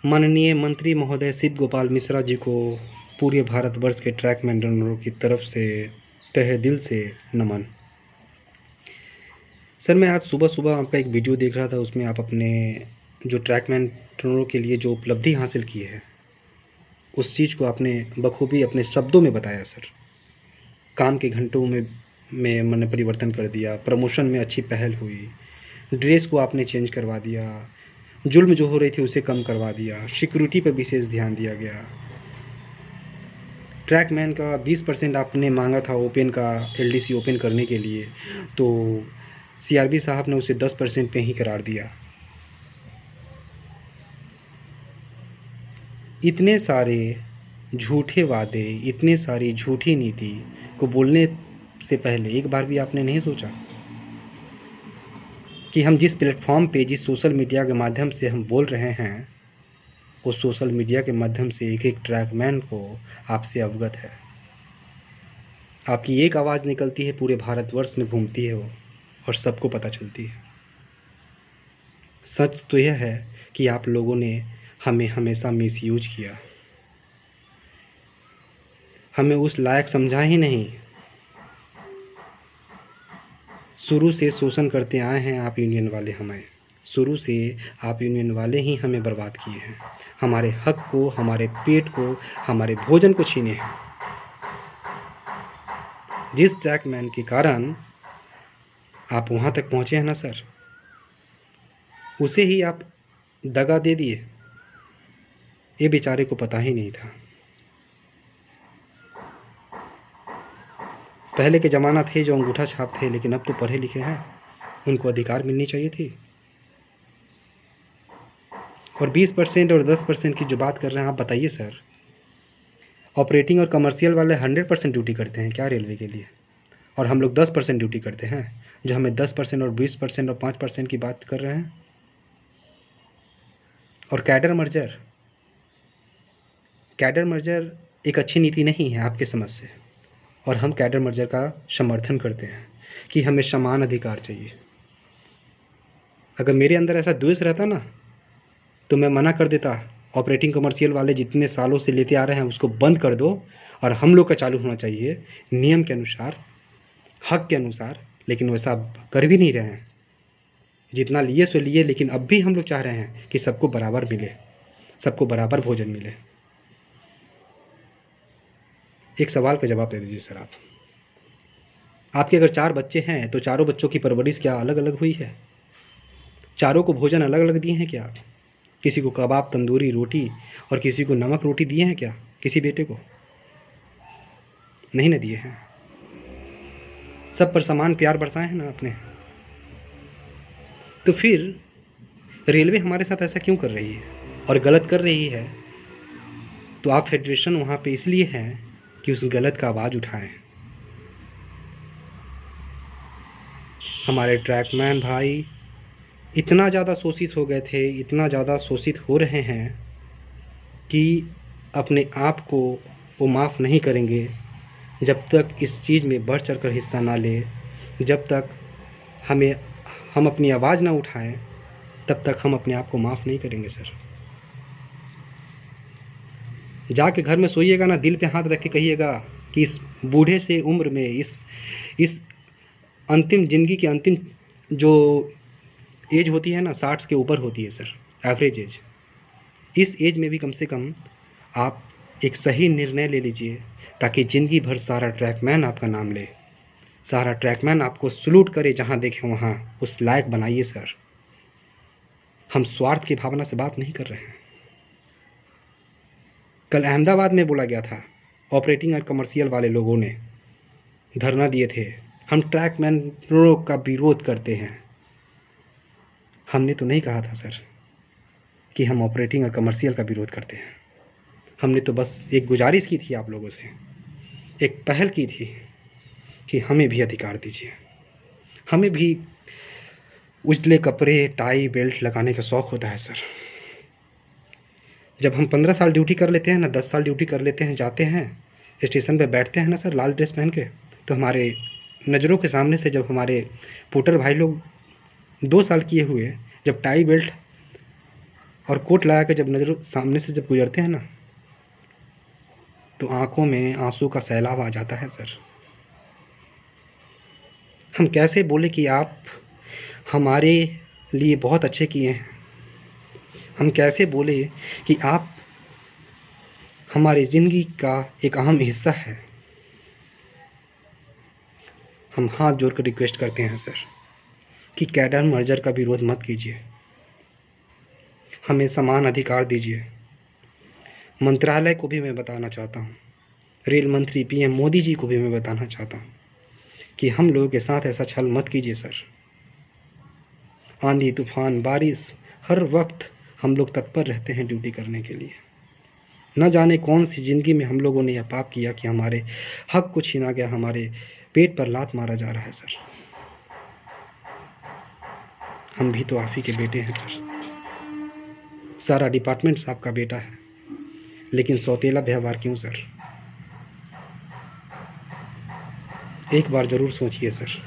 माननीय मंत्री महोदय शिव गोपाल मिश्रा जी को पूरे भारतवर्ष के ट्रैक मेंटेनरों की तरफ से तहे दिल से नमन। सर, मैं आज सुबह आपका एक वीडियो देख रहा था, उसमें आप अपने जो ट्रैक मेंटेनरों के लिए जो उपलब्धि हासिल की है उस चीज़ को आपने बखूबी अपने शब्दों में बताया सर। काम के घंटों में मैंने परिवर्तन कर दिया, प्रमोशन में अच्छी पहल हुई, ड्रेस को आपने चेंज करवा दिया, जुल्म जो हो रही थी उसे कम करवा दिया, सिक्योरिटी पर विशेष ध्यान दिया गया। ट्रैकमैन का 20% आपने मांगा था ओपन का, एलडीसी ओपन करने के लिए, तो सीआरबी साहब ने उसे 10% पे ही करार दिया। इतने सारे झूठे वादे, इतने सारी झूठी नीति को बोलने से पहले एक बार भी आपने नहीं सोचा कि हम जिस प्लेटफॉर्म पे, जिस सोशल मीडिया के माध्यम से हम बोल रहे हैं, उस सोशल मीडिया के माध्यम से एक एक ट्रैकमैन को आपसे अवगत है। आपकी एक आवाज़ निकलती है, पूरे भारतवर्ष में घूमती है वो, और सबको पता चलती है। सच तो यह है कि आप लोगों ने हमें हमेशा मिसयूज किया, हमें उस लायक समझा ही नहीं। शुरू से शोषण करते आए हैं आप यूनियन वाले, हमें शुरू से आप यूनियन वाले ही हमें बर्बाद किए हैं। हमारे हक को, हमारे पेट को, हमारे भोजन को छीने हैं। जिस ट्रैकमैन के कारण आप वहाँ तक पहुँचे हैं ना सर, उसे ही आप दगा दे दिए। ये बेचारे को पता ही नहीं था। पहले के ज़माना थे जो अंगूठा छाप थे, लेकिन अब तो पढ़े लिखे हैं, उनको अधिकार मिलनी चाहिए थी। और 20% और 10% की जो बात कर रहे हैं आप, बताइए सर, ऑपरेटिंग और कमर्शियल वाले 100% ड्यूटी करते हैं क्या रेलवे के लिए? और हम लोग 10% ड्यूटी करते हैं, जो हमें 10% और 20% और 5% की बात कर रहे हैं। और कैडर मर्जर एक अच्छी नीति नहीं है आपके समझ से, और हम कैडर मर्जर का समर्थन करते हैं कि हमें समान अधिकार चाहिए। अगर मेरे अंदर ऐसा द्वेष रहता ना, तो मैं मना कर देता, ऑपरेटिंग कमर्शियल वाले जितने सालों से लेते आ रहे हैं उसको बंद कर दो, और हम लोग का चालू होना चाहिए नियम के अनुसार, हक के अनुसार। लेकिन वैसा कर भी नहीं रहे हैं। जितना लिए सो लिए, लेकिन अब भी हम लोग चाह रहे हैं कि सबको बराबर मिले, सबको बराबर भोजन मिले। एक सवाल का जवाब दे दीजिए सर आप। आपके अगर 4 बच्चे हैं तो चारों बच्चों की परवरिश क्या अलग अलग हुई है? चारों को भोजन अलग अलग दिए हैं क्या आप? किसी को कबाब, तंदूरी रोटी और किसी को नमक रोटी दिए हैं क्या किसी बेटे को? नहीं ना दिए हैं। सब पर समान प्यार बरसाए हैं ना आपने। तो फिर रेलवे हमारे साथ ऐसा क्यों कर रही है और गलत कर रही है? तो आप फेडरेशन वहाँ पे इसलिए हैं कि उस गलत का आवाज़ उठाएं। हमारे ट्रैकमैन भाई इतना ज़्यादा शोषित हो गए थे, इतना ज़्यादा शोषित हो रहे हैं कि अपने आप को वो माफ़ नहीं करेंगे जब तक इस चीज़ में बढ़ चढ़ कर हिस्सा ना ले। जब तक हम अपनी आवाज़ ना उठाएं, तब तक हम अपने आप को माफ़ नहीं करेंगे सर। जाके घर में सोइएगा ना, दिल पे हाथ रख के कहिएगा कि इस बूढ़े से उम्र में, इस अंतिम ज़िंदगी की अंतिम जो एज होती है ना, 60 के ऊपर होती है सर, एवरेज एज। इस एज में भी कम से कम आप एक सही निर्णय ले लीजिए, ताकि ज़िंदगी भर सारा ट्रैकमैन आपका नाम ले, सारा ट्रैकमैन आपको सलूट करे, जहाँ देखें वहाँ उस लायक बनाइए सर। हम स्वार्थ की भावना से बात नहीं कर रहे हैं। कल अहमदाबाद में बोला गया था, ऑपरेटिंग और कमर्शियल वाले लोगों ने धरना दिए थे, हम ट्रैकमैनों का विरोध करते हैं। हमने तो नहीं कहा था सर कि हम ऑपरेटिंग और कमर्शियल का विरोध करते हैं। हमने तो बस एक गुजारिश की थी आप लोगों से, एक पहल की थी कि हमें भी अधिकार दीजिए। हमें भी उजले कपड़े, टाई, बेल्ट लगाने का शौक़ होता है सर। जब हम 15 साल ड्यूटी कर लेते हैं ना, 10 साल ड्यूटी कर लेते हैं, जाते हैं स्टेशन पे बैठते हैं ना सर, लाल ड्रेस पहन के, तो हमारे नज़रों के सामने से जब हमारे पुटर भाई लोग 2 साल किए हुए जब टाई बेल्ट और कोट लगा के जब नज़र सामने से जब गुजरते हैं ना, तो आंखों में आंसू का सैलाब आ जाता है सर। हम कैसे बोले कि आप हमारे लिए बहुत अच्छे किए हैं, हम कैसे बोले कि आप हमारी ज़िंदगी का एक अहम हिस्सा है। हम हाथ जोड़ कर रिक्वेस्ट करते हैं सर कि कैडर मर्जर का विरोध मत कीजिए, हमें समान अधिकार दीजिए। मंत्रालय को भी मैं बताना चाहता हूँ, रेल मंत्री पीएम मोदी जी को भी मैं बताना चाहता हूँ कि हम लोगों के साथ ऐसा छल मत कीजिए सर। आंधी तूफान बारिश हर वक्त हम लोग तत्पर रहते हैं ड्यूटी करने के लिए। न जाने कौन सी ज़िंदगी में हम लोगों ने यह पाप किया कि हमारे हक को छीना गया, हमारे पेट पर लात मारा जा रहा है सर। हम भी तो आप ही के बेटे हैं सर, सारा डिपार्टमेंट आपका बेटा है, लेकिन सौतेला व्यवहार क्यों सर? एक बार ज़रूर सोचिए सर।